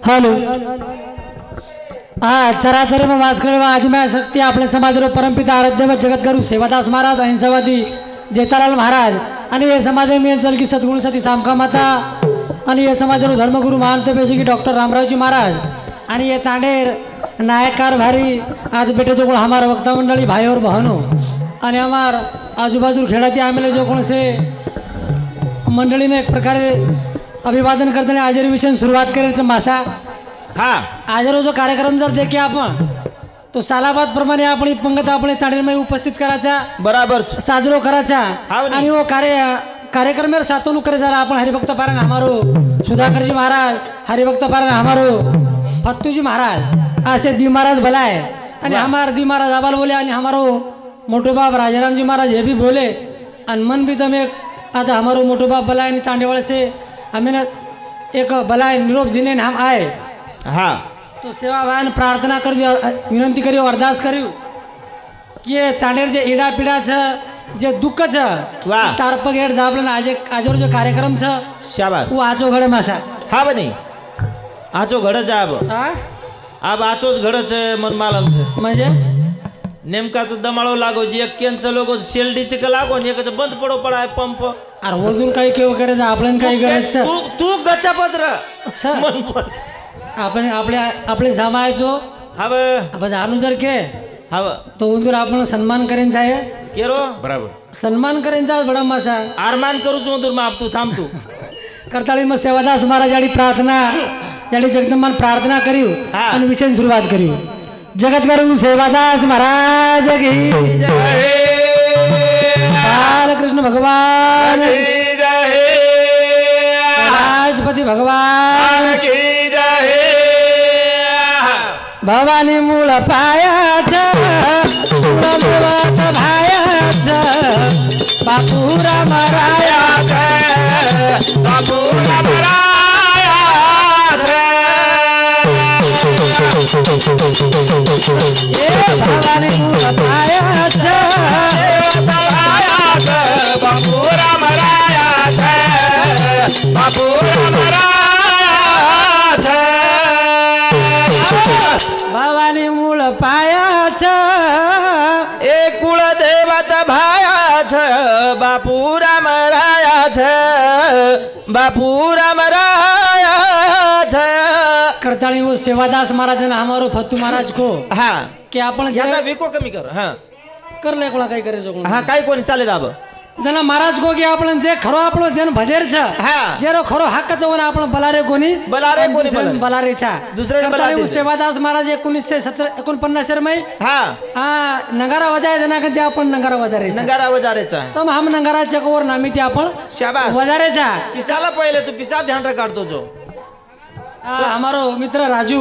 Hello हा चराचर में वास करे आदिमाय शक्ती आपल्या समाजाला परमपिता आराध्य व जगतगुरु सेवादास महाराज अहिंसावादी जेतालाल महाराज आणि हे समाज में चल की सद्गुण सती सामका माता आणि हे समाजाला धर्मगुरु महांत बेशी की डॉक्टर रामरावजी महाराज आणि ये तांडेर नायककार भारी आज बेटे जो हमारा वक्ता मंडली भाई और बहनों आणि हमार आजूबाजू खेळाती आम्ही जो कोण से मंडळी ने एक प्रकारे अभिवादन करते आज विषय सुरुवात करायचं मासा हा आज जो कार्यक्रम जर देखे आपण तो सालाबाद प्रमाणे आपण पंगत आपण तांडेलमध्ये उपस्थित करायचा बराबर साजरो करायचा आणि वो कार्यक्रम सातवणूक करायचा आपण हरिभक्त पारायण हमारो सुधाकरजी महाराज हरिभक्त पारायण हमारो फत्तूजी महाराज ऐसे दी महाराज भलाए आणि हमारे दी महाराज आबाल बोले आणि हमारो मोटो बाप राजाराम जी महाराज ये भी बोले आणि मन भी तम एक आता हमारो मोटो बाप भलाए आणि तांडेवाड़े से हमें एक भलाए निरोप दिने हम आए हाँ तो सेवा भाई प्रार्थना कर विनंती करियो अरदास करियो कि तांडेर जे इडा पीडा जे दुःख तारप गेट दाबलं आजवर जो कार्यक्रम शाबास वो आचो घडे मासा हा बनी आचो घडच अब आचोच घडच मन मालमच म्हणजे नेमका तो दमाळो लागो जी एक केनचं लोगो शेल्डीचे का लागो आणि एकच बंद पडो पडाय पंप अरे वरदून काही केव करायचं आपल्याला काही करायचं तू तू गच्चा पत्र अच्छा मन आपण आपले सामायचो हव आपण आणू जर के हव तो उंदूर आपण सन्मान करेन आहे केरो बराबर सन्मान करेन बडा मासा आरमान करू तू उंदूर माप तू थांब तू करताळी मग सेवादास महाराज याडी प्रार्थना याडी जगदंबान प्रार्थना करीव आणि विषय सुरुवात करीव जगतगुरु सेवादास महाराज की जय बालकृष्ण भगवान की जय राजपति भगवान की जय भवानी मूळ पायाचा भायाचा बापूरा मरायाचा बापूरा भवानी मूळ पायाचा बापूरा मरायाचा बापूरा मरायाचा भवानी मूळ पायाचा एक कुळ देवत भायाचा बापूरा मरायाचा बापूरा मरायाचा करताली वो सेवादास महाराज ने हमारो फत्तू महाराज को हाँ कि आपण ज्यादा विको कमी कर हाँ कर ले कोणा काही करायचं हाँ काही कोणी चालेल दाब जना महाराज को की आपण जे खरो आपण जन भजेर छ हाँ जेरो खरो हक्काचं वन आपण बलारे कोणी बलारे छा दुसरे करताली सेवादास महाराज 1949 में हाँ नगारा वजाय जना कधी आपण नगारा वजारेचा तर हम नगारा चकवर नामी ते आपण शाबास वजारेचा पिसाला पहिले तू पिसा ध्यान रे काढतो जो हमारो मित्र राजू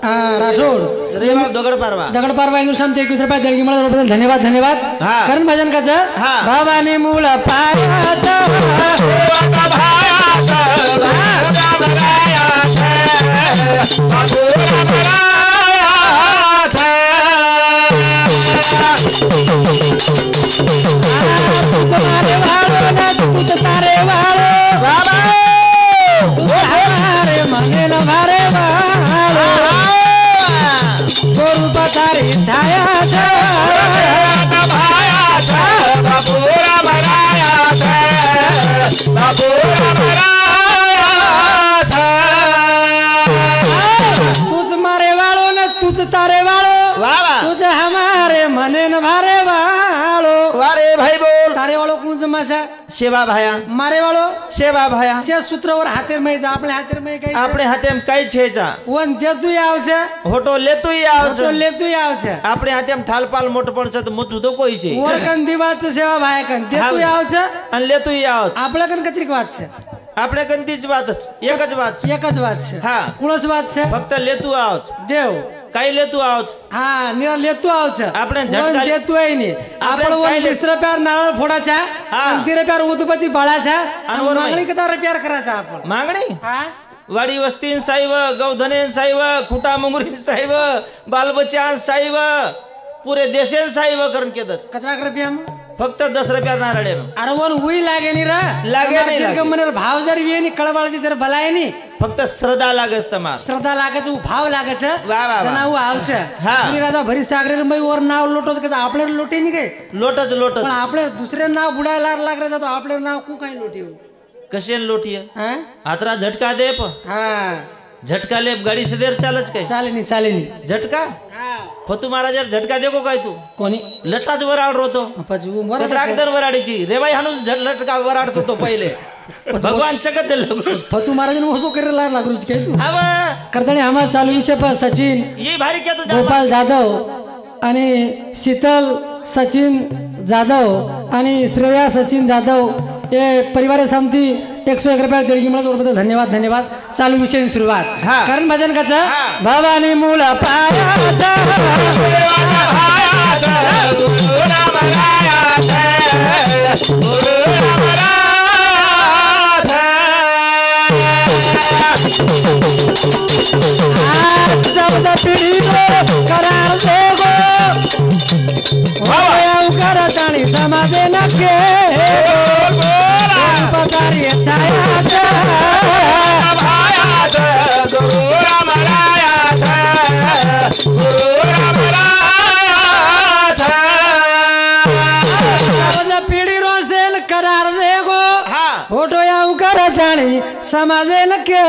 राठोड दगड पारवा हिंदुस्तान 21 रुपये देणगी मिळाल्याबद्दल धन्यवाद करण भजन काच भवानी मूळ पायाचा तारे मने न भारे गोरू छाया बापूरा मरायाचा बापूरा मरायाचा तुझ मारे वालो न तुझ तारे वालो तुझ हमारे मने न भारे वालो वारे भाई बोल तारे वालो कुंज मासा सेवा भाया मारे वालो सेवा भाया से सूत्रवर हातेर में जा आपले हातेर में काही આપણે હાથેમ કઈ છે જા વન દેતુય આવશે હોટો લેતુય આવશે હોટો લેતુય આવશે આપણે હાથેમ ઠાલપાલ મોટપણ છે તો મોટું તો કોઈ છે ઓર કંદી વાત છે સેવા ભાઈ કન દેતુય આવશે અને લેતુય આવશે આપણે કન કતરીક વાત છે આપણે કંદી જ વાત છે એક જ વાત છે હા કુળસ વાત છે ફક્ત લેતું આવશે દેવ કઈ લેતું આવશે હા નિરા લેતું આવશે આપણે ઝટકા દેતું હોય ની આપણે 20 રૂપિયા નારळ फोडाचा आणि 3 રૂપિયા ઉદપતિ બાળાचा आणि मागणी किती रुपया करायचा आपण मागणी हा वाडी वस्तीन साहेब गौधने साहेब खुटा मंगुरी साहेब बालबच्चान साहेब पुरे देशेन साहेब करून केदच कितना रुपया फक्त 10 रुपया नारळ अरे वन हुई लागे नी रा लागे नाही मनेर भाव जर ये नी कळवाळती जर भलाय नी फक्त श्रद्धा लागस तमार श्रद्धा लागायचं भाव लागायचं वा, वा. जनाऊ आवचं हा. मी राजा भरी सागरे बाई वर नाव लोटोच कसं आपल्याला लोटे नाही काय लोटच लोटच पण आपले दुसरे नाव बुडायला लागलं जातो आपले नाव कु काही लोटे हो. कशेन लोटिय हा आतरा झटका दे प हा झटका लेप गाडी से देर चालच काय चाले नाही झटका फतू महाराज झटका देखो काय तू कोणी लटाच वराड रोतो पजू मरा कत्राकदर वराडीची रे बाई हाणून लटका वराडतो तो पहिले भगवान चकत झालं फतू महाराज मोसो करायला लागरूच काय तू हवा करताना आम्हाला चालू विषय पर सचिन ये भारी क्या तुझा गोपाल जाधव आणि शीतल सचिन जाधव आणि श्रेया सचिन जाधव हे परिवार समिती 101 रुपया देणगी मिळत धन्यवाद धन्यवाद चालू विषय सुरुवात हा. कारण भजन कच हा. भवानी मूळ पायाचा चौदा पिढी करार करत आणि समाजे नके पदारी पिढी रोसेल करार दे गो हा फोटो याऊ करत आणि समाजे नके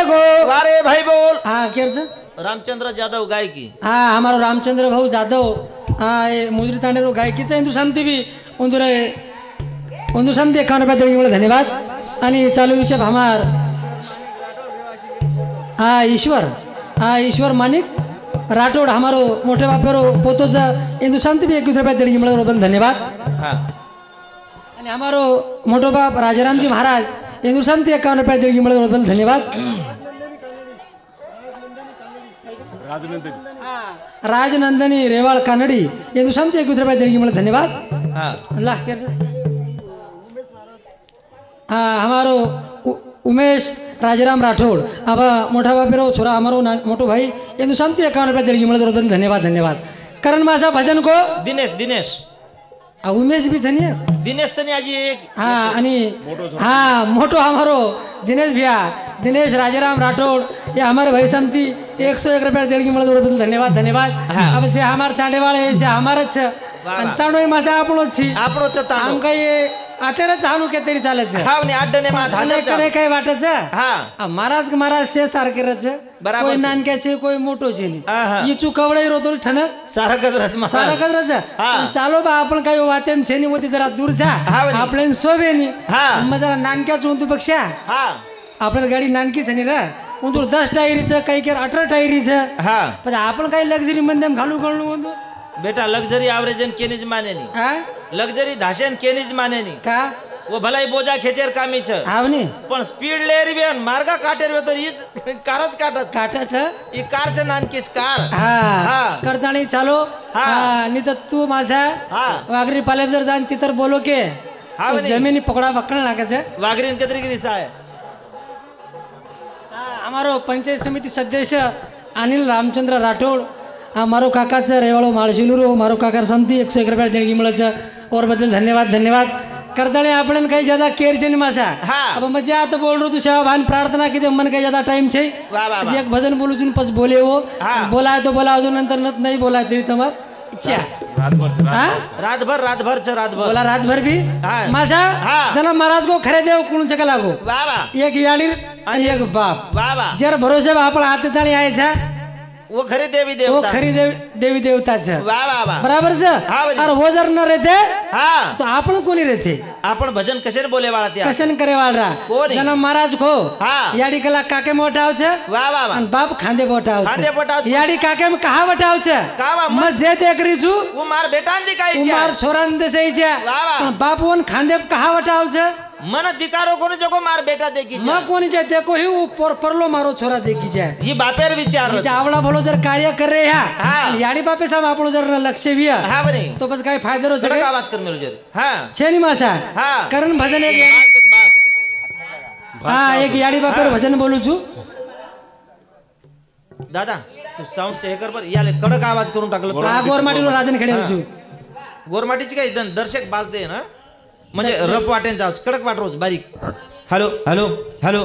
गो अरे भाई बोल हा केरच रामचंद्र जाधव गायकी हा हमारो रामचंद्र भाऊ जाधव हाँ ये मुजरी तांडेरो गायकी हिंदू शांती भी उंदूर शांती 51 रुपया देणगी धन्यवाद आणि चालू विषय हमार हाँ ईश्वर मानिक राठोड हमारो मोठे बापेरो पोतोचा हिंदू शांती भी 21 रुपया देणगी बदल धन्यवाद हा आणि हमारो मोठो बाप राजारामजी महाराज हिंदू शांती 51 रुपया देणगी बदल धन्यवाद राजनंदनी रेवाळ कानडी हिंदू शांती 21 रुपया देणगी धन्यवाद हा अल्लाह हाँ हमारो उमेश राजाराम राठौड़ अब मोठा बापेरो छोरा हमारो मोटो भाई हिंदू शांती 51 रुपया देणगी बदल धन्यवाद धन्यवाद करण मासा भजन को दिनेश उमेश भी छनिए दिनेश सनी आजी एक हाँ आणि हाँ मोटो हमारो दिनेश भैया दिनेश राजाराम राठौड़ ये हमारे भाई समिति 101 रुपया देणगी बदल धन्यवाद धन्यवाद अब से हमारे तांडे वाले से हमारा तांडो माझा आपणो छी આપણો ચતા आम काही आटेरा चालू के तरी चालायचं हाव ने आड्डने मा झालं करे काय वाटायचं हा महाराज से सारखे रच बराबर कोई છે. नानक्याचे कोई मोठोचे हा, हा. नाही इचू कवडे रोतो ठणक सारा गजरात मा सारा कदरच हा. चालो बा आपण काही वातेम शेनी होती जरा दूर जा हा म्हणे. आपल्याला सोबेनी हा. मग जरा नानक्याच होतो पेक्षा हा आपल्याला गाडी नानकीच आहे रा उंदूर 10 टायरीचं काही केर 18 टायरीचं हा पण आपण काही लक्झरी मंदम घालू घालू उंदूर बेटा लग्जरी आवरेजन केनीज माने नी हा लग्जरी धाशन केनीज माने नी का वो भलाई बोजा खेचेर कामी छ आवनी पण स्पीड लेरी बी मार्गा काटेर बी तर ही कारच काटच काटाचं ही कारचं नानकीस कार हा हा. करताना चालो हा. नाही तर तू माझा हा वागरी पालेप जर जाण ती तर बोलो के हा तो म्हणे. जमिनी पकडा पकडा लागायचं वाघरीन कतरी गिरी साय हमारो पंचायत समिति सदस्य अनिल रामचंद्र राठौड़ हमारो काकाचं रेवाळो माळशिलूर मारो काका समिति 101 रुपया देणगी मिळायचं और बदल धन्यवाद धन्यवाद करताने आपण काही ज्यादा केअर छे मासा हा. अब मजा आता बोल रो तू सेवा भान प्रार्थना की मन काही ज्यादा टाइम छे वा, वा, वा. एक भजन बोलू जुन पस बोले हो हा. बोला तो बोला अजून नंतर नाही बोला तरी तुम्हाला इच्छा हा रातभर छ रातभर बोला रातभर भी हा. माझा हा. जना महाराज को खरे देव कुण चका लागो वा वा एक याडीर आणि एक बाप वा वा जर भरोसे आपण हात ताळी यायचा वो खरी देवी वो देवता खरी देवी देवताचं वा वा वा बराबर हा, बरी. अरे वो जर न रहते हा तो आपण कोणी रहते आपण भजन कशेर बोले वाळा त्या कशन करे वाळरा कोणी? जना महाराज खो हा. याडी कला काके मोठावच वा वा वा आणि बाप खांदे बोटावच खांदे बोटावच. याडी काके में कहा बटावच का वा, मग जे ते करीचू वो मार बेटान दिखाई उमार छोरान देसाईच्या वा, वा. पण बाप वन खांदे कहा बटावच मन दिकारो कोणी जगो मार बेटा देखी मग कोणी जे ते को ही परलो मारो छोरा देखी जाय ही बापेर विचार ते आवडा भलो जर कार्य करे ह्या हा. आणि याडी बापे साहेब आपण जर लक्ष विया हा बने तो बस काय फायदा रो कडक आवाज कर मेलो जरी हा छेनी मासा हा. कारण भजन एक बस. हा एक याडी बापर भजन बोलू छू दादा तू साऊंड हे कर बर याले कडक आवाज करून टाकलं हा गोरमाटीलो राजन खेडे छू गोरमाटीची काय दर्शक बाज दे ना म्हणजे रफ वाटेन जाऊच कडक वाटरोच बारीक hello hello hello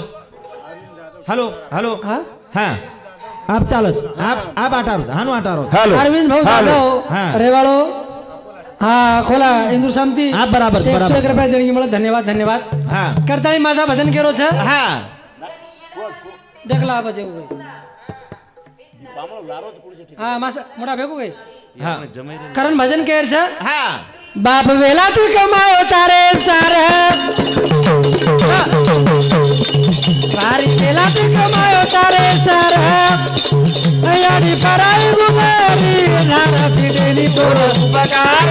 hello hello हा हा आप चालच आप आटार हानू आटार हॅलो अरविंद भाऊ हॅलो. जाधव हा. रेवाळो हा खोला इंदूर शांती हा, बराबर, 101 बराबर. रुपया देणगी मला धन्यवाद धन्यवाद हा करताळी माझा भजन केरो छ हा देखला बजे हा मासा मोठा भेगो गई हा करण भजन केर छ हा बाप वेला तू कमायो तारे सार भारी वेला तू कमायो तारे सार याडी पराई गुमेरी धार फिडेली तोर उपकार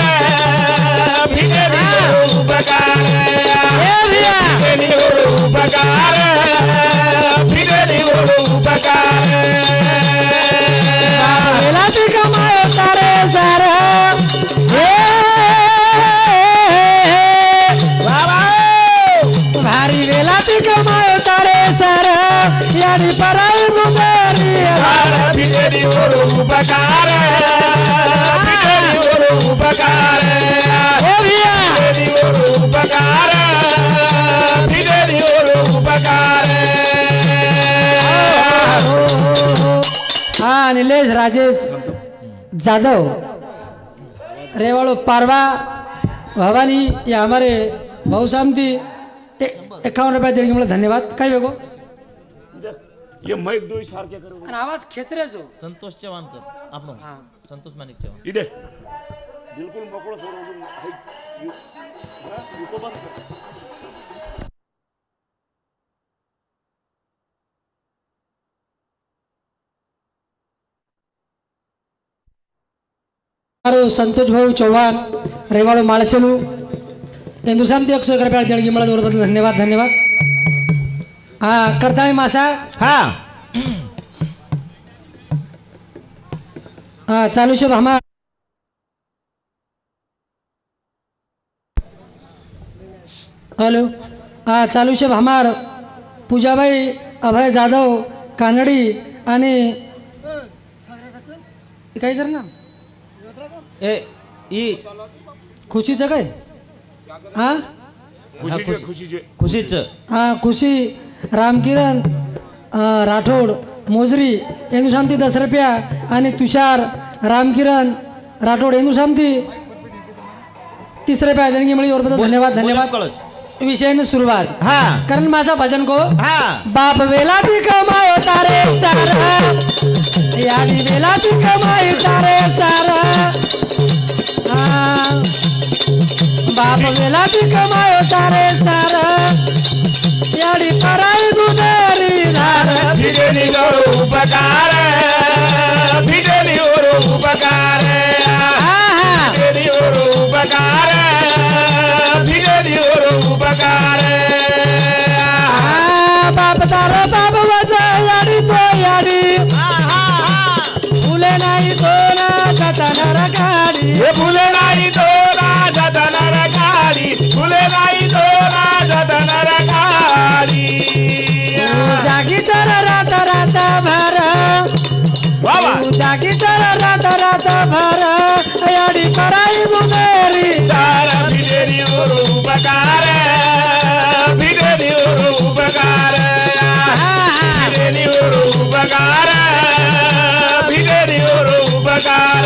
भिडेली हो उपकार ए भिया भिडेली हो उपकार भिडेली हो उपकार बाप वेला तू कमायो तारे सार भारी वेला तू कमायो तारे सार याडी पराई गुमेरी भिडेली हो उपकार भिडेली हो उपकार ए भिया भिडेली हो उपकार भिडेली हो उपकार हा निलेश राजेश जाधव रेवाड़ो पारवा भवानी ये हमारे बहुशांति 51 रुपया देने के लिए धन्यवाद काय वेगो ये माइक दो सारखे करू आणि आवाज खेचरे जो संतोष चव्हाणकर आपण संतोष मानिक चव्हाण इथे बिलकुल मोकळं सोडून युको बंद कर संतोष भाऊ चौहान रेवाड़ो माळसेलू हिंदुस्तान 101 रुपया देने के लिए धन्यवाद धन्यवाद हाँ करताळी मासा हा हाँ चालू शब हमार हेलो हाँ चालू शब हमार पूजाबाई अभय जाधव कानडी आणि काय जर ना ए ई खुशीचं काय हा खुशीचे खुशीच हाँ खुशी रामकिरण राठोड मोजरी हिंदुशांती 10 रुपया आणि तुषार रामकिरण राठोड हिंदुशांती 30 रुपया देणगी मिळी और बदल धन्यवाद धन्यवाद कळस विषय ने सुरुवात हा करण माझा भजन को हा बाप वेला भी कमायो तारे सारा यादी वेला भी कमायो तारे सारा हाँ बाप वेला भी कमायो तारे सारा याडी पराई गुनेरी धार भिडेली हो उपकार भिडेली हो उपकार भिडेली हो उपकार भिडेली हो उपकार बाप तारो बाप वचा याडी तो याडी फुले नाही दोना जतनर गाडी हे फुले नाही तो राजधनर गाडी फुले नाही तो राजधनर गाडी जागी तर रात रात भर बाबा जागी तर रात रात भर याडी पराई गुनेरी तार भिडेली हो उपकार भिडेली हो उपकार भिडेली हो उपकार भिडेली हो उपकार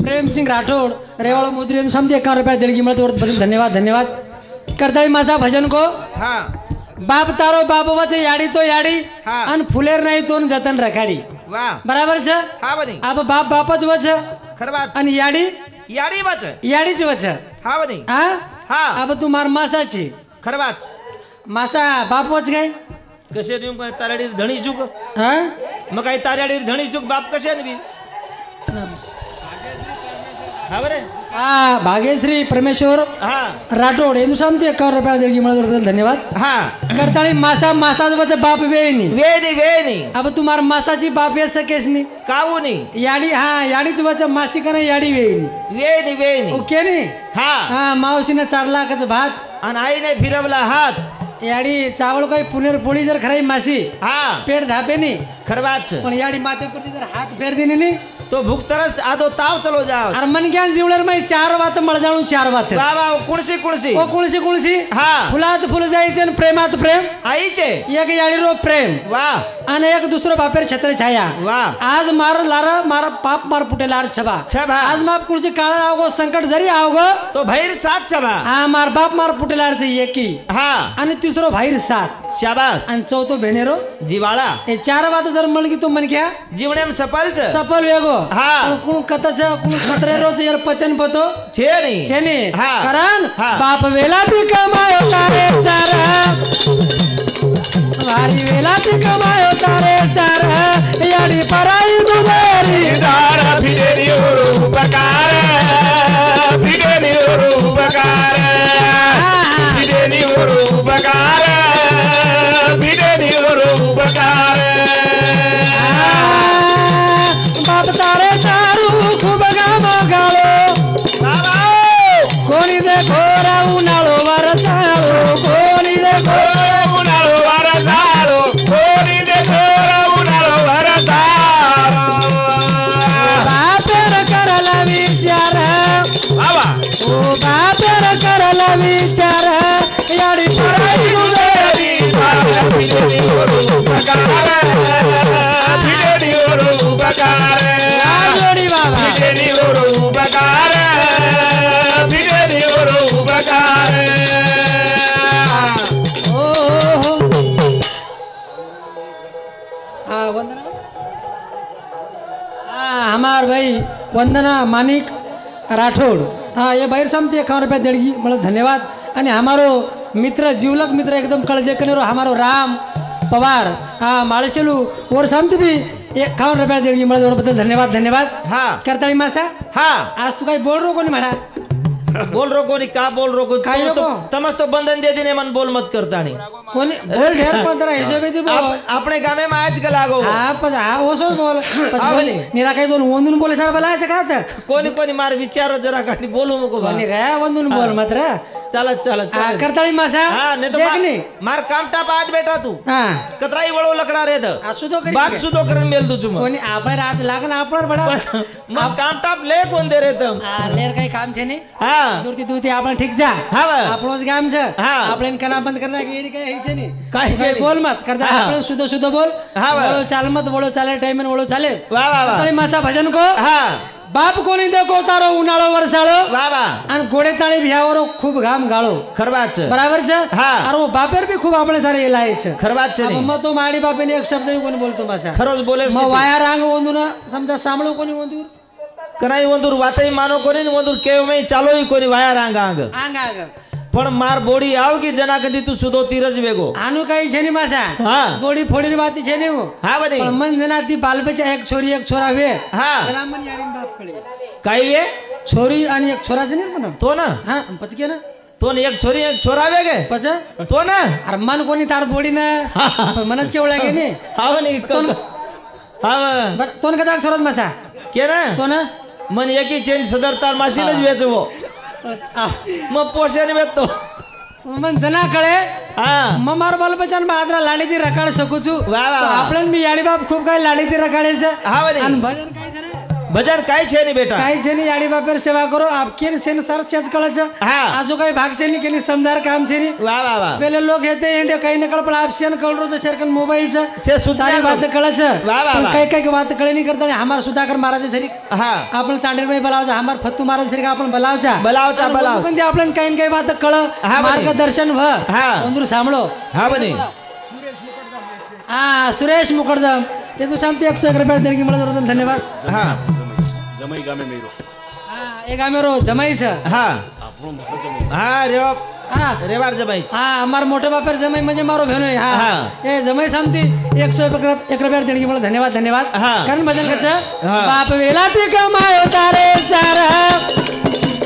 प्रेम सिंग राठोड रेवाड़ो मोदी समझे 51 रुपया देणगी मिळत बदल धन्यवाद धन्यवाद करताई माझा भजन को हा बाप तारो बाप वच याडी तो याडी हा. आणि फुलेर नाही तो जतन रखाडी वा बराबर छ हा बनी अब बाप बापच वच खरं बात आणि याडी याडी वाच याडीच वच हा बनी हा हा अब तू मार मासाची खरं बात मासा बाप वच काय कसे नेऊ काय ताराडी धणी चूक हा मग काही ताराडी धणी चूक बाप कसे बी हा बरे हा भाग्यश्री परमेश्वर हा राठोड हिंदुस्तान 51 रुपया देणगी मिळत बदल धन्यवाद हा करताळी मासा मासाच वच बाप वेणी वेणी अब तुम्हार मासाची बाप ये सकेस नी कावूनी याडी हा याडीच वच मासी करा याडी वेणी वेणी ओके नी हा हा मावशीनं 4 लाखाचं भात आणि आईने फिरवला हात याडी चावळ काही पुनेर पोळी जर खराई मासी हा पेट धापे नी खरं बात पण याडी मातेपुरती जर हात फेर दिली नी तो भूख तरस आदो ताव चलो जाओ अरे मन ज्ञान जीवणार मै 4 वात मळजाळू 4 वात वा वा कुणसी कुणसी ओ कुणसी हा फुलात फुल जायचे आणि प्रेमात प्रेम आईचे एक याडीरो प्रेम वा आणि एक दुसरो बापेर छत्र छाया वा आज मार लार मार पाप मार पुटे लार छबा छबा आज माप कुणची काळ आवगो संकट जरी आवगो तो भैर सात छबा हा मार बाप मार पुटे लारचे एकी हा आणि तिसरो भाईर 7 शाबास आणि चौथो भेनेरो जिवाळा हे 4 वात जर मळगी तो मन घ्या जीवनेम सफलच सफल वेगो हा. पण कोण कतच कोण कतरे रोज यार पतन पतो छे नाही छेने हा. कारण हा. बाप वेला भी कमायो तारे सारा वारी वेला भी कमायो तारे सारा याडी पराई दुधारी दार भिडेरी उपकार भिडेरी उपकार भिडेरी उपकार भिडेरी उपकार बाप तारे सारू खूप गाम गाळो कोणी देखो राहू नाळो वरसाळो कोणी देखो उन्हाळो वरसाळो कोणी देखो उन्हाळो वरसाळो बापेर करला विचार बाबा ओ बापेर करला विचार याडी पराई दुधारी भिडेरी उपकार भिडेरी उपकार जोडी बाबा भिडेरी उपकार भिडेरी उपकार ओ हाँ वंदना हाँ हमार भाई वंदना मानिक राठोड हाँ ये बाहेर सामती 51 रुपया देणगी मला धन्यवाद आणि हमारो मित्र जीवलक मित्र एकदम कळजे कनेरो हमारो राम पवार हाँ माळशेलू और सामती भी 51 रुपया देणगी मला जोडबद्दल धन्यवाद हा करताळी मासा हा आज तू काही बोल रो कोणी म्हणा बोल रो कोणी का बोल रो कोणी काय तो नको? तमस तो बंधन दे देने मन बोल मत करता नहीं कोणी बोल ढेर पण जरा हिशोबे ती बोल अपने गामे में आज कल आगो हा पण हा ओसो बोल हा म्हणे. निरा काही दोन वंदून बोले सारा बोलायचं का आता कोणी कोणी मार विचार जरा काढी बोलू नको बा. कोणी रे वंदून बोल मात्र चालत चालत हा, करताळी मासा हा नाही तो देख नी. मार काम टाप आज बेटा तू हा कतराई वळो लकड़ा रे द असू तो करी बात काय? सुदो करून मेल तू तुम कोणी आपण रात लागन आपण बडा मग काम टाप ले कोण दे रे तम लेर काही काम छे ने हा दूरती दूरती आपण ठीक जा हा बा. आपणोच काम छ हा. आपण कना बंद करना की काही है छे ने काही छे काही नी. बोल मत करता हा. आपण सुद्धा सुद्धा बोल हा बा. बोलो चाल मत बोलो चाले टाइम में बोलो चाले वा वा वा करताळी मासा भजन को हा बाप कोणी देखो तारो उन्हाळो वरसाळो वा वा आणि गोडे ताळी भियावर खूप घाम गाळो खरबाच बराबर छ हा. अरे वो बापेर भी खूप आपले सारे येलायच खरबाच अब नाही मग तो माडी बापेने एक शब्द कोणी बोलतो मासा खरोच बोलेस मग वाया रांग वंदून समजा सांभळो कोणी वंदूर कराई वंदूर वातई मानो कोणी वंदूर केव में चालोई कोणी वाया रांग आंग आंग आंग पण मार बोडी आव की जना कधी तू सुदो तीरच वेगो आनु काही छे नहीं मासा हा. गोडी फोडी बाती छे नहीं वो हा बने पण मन जना ती बालबच्चा एक छोरी एक छोरा वे हा त्याला मन याडीन बाप कडे काही वे छोरी आणि एक छोरा जनी म्हणा तो ना हा पचके ना तो ना एक छोरी एक छोरा वेगे पच तो ना अरे मन कोणी तार बोडी ना मनच केवढा गे ने हा म्हणे हा व. बर तोन कदा छोराच मासा के ना तो ना मन एकी चेंज सदरतार माशीनच वेचवो आ, मग पोषण वेचतो मन जना कडे हा मग मारो बालबच्चान बादरा लाडी ती रकाड सकू छू वा, वा, वा. आपण मी याडी बाप खूप काय लाडी ती रकाडेच हा म्हणे. आणि भजन काय जरा भजन काय छे नाही बेटा काही छे नहीं याडी बापेर सेवा करो आपके सेन सर सेच कळच हा. आजो काही भाग छे नहीं केली समदार काम छे नहीं वा वा वा पहले लोग हेते इंडिया काही नकळ पण आप सेन कळ रो शेरकन मोबाईल से सुद्धा सारी बात कळच वा, वा, वा. काही काही बात कळे नहीं करता हमार सुधाकर महाराज सरी हा आपण तांडेर में बलावजा हमार फत्तू महाराज सरी आपण बलावजा बलावचा, बलाव. पण आपण काही काही बात कळ हा, म्हणे. मार्गदर्शन व हा. वंदूर सांभळो हा म्हणे हा सुरेश मुखर्दम ते तू सांगते 101 रुपया देणगी मला जरूर धन्यवाद हा जमाई गामे मेरो हा एक आमेरो जमाईस हा આપણો મોટો જમાઈ हा रेवा हा रेवार जमाईच हा हमार मोठे बापेर जमाई म्हणजे मारो भेनो हा हा. ए जमाई सांगते 101 रुपया देणगी मला धन्यवाद हा. कारण भजन कच हा. बाप वेला ते कमायो तारे सारा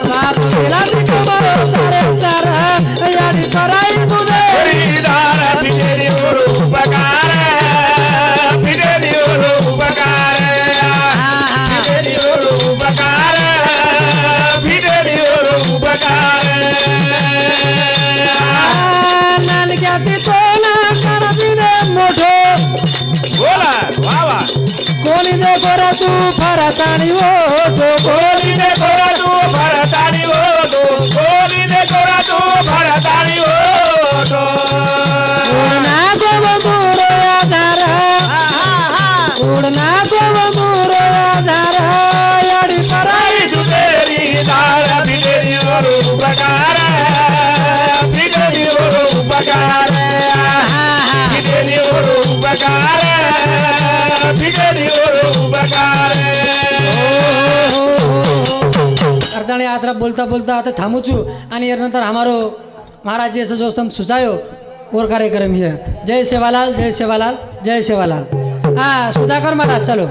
बाप वेला ते कमायो तारे सारा याडी कराई तुझे हरिदार भिडेरी उपकार भिडेरी उपकार भिडेरी उपकार भिडेरी उपकार नानक्या ती तोला करदिने मोठो बोला वा वा कोणी देखो रे तू फरतानी ओढो गोरी दे गोरा तू भरतानी ओढो गोरी दे गोरा तू भरतानी ओढो उडना गोवगुर आधार उडना गोवगुर आधार याडी कराई तुझेरी दार भिगेरी ओरो उपकार भिगेरी ओरो उपकार भिगेरी ओरो उपकार भिगेरी ओरो उपकार અર્ધાણે આતરા બોલતા બોલતા आता थामू છું અને એનંતર અમારો महाराज जी ऐसा दोस्त हम सुझायो और कार्यक्रम है जय सेवालाल जय सेवालाल जय सेवालाल हाँ सुधाकर महाराज चलो